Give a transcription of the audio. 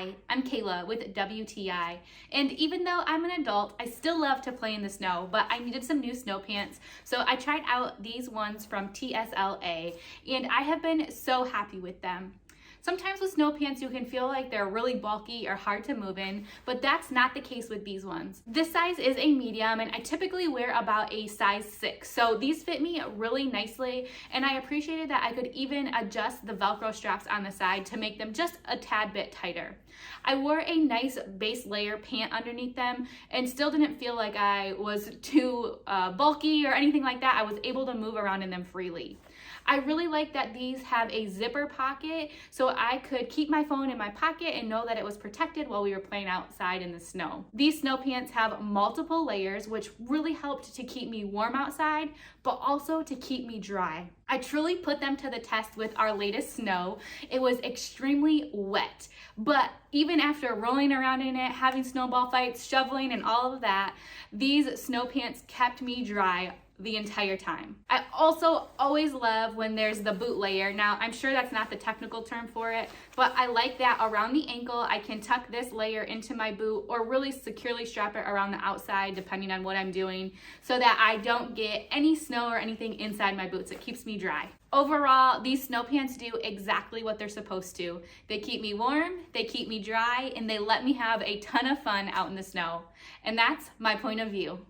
Hi, I'm Kayla with WTI, and even though I'm an adult, I still love to play in the snow, but I needed some new snow pants, so I tried out these ones from TSLA, and I have been so happy with them. Sometimes with snow pants you can feel like they're really bulky or hard to move in, but that's not the case with these ones. This size is a medium and I typically wear about a size 6, so these fit me really nicely, and I appreciated that I could even adjust the Velcro straps on the side to make them just a tad bit tighter. I wore a nice base layer pant underneath them and still didn't feel like I was too bulky or anything like that. I was able to move around in them freely. I really like that these have a zipper pocket, so I could keep my phone in my pocket and know that it was protected while we were playing outside in the snow. These snow pants have multiple layers, which really helped to keep me warm outside, but also to keep me dry. I truly put them to the test with our latest snow. It was extremely wet, but even after rolling around in it, having snowball fights, shoveling, and all of that, these snow pants kept me dry the entire time. I also always love when there's the boot layer. Now, I'm sure that's not the technical term for it, but I like that around the ankle, I can tuck this layer into my boot or really securely strap it around the outside depending on what I'm doing so that I don't get any snow or anything inside my boots. It keeps me dry. Overall, these snow pants do exactly what they're supposed to. They keep me warm, they keep me dry, and they let me have a ton of fun out in the snow. And that's my point of view.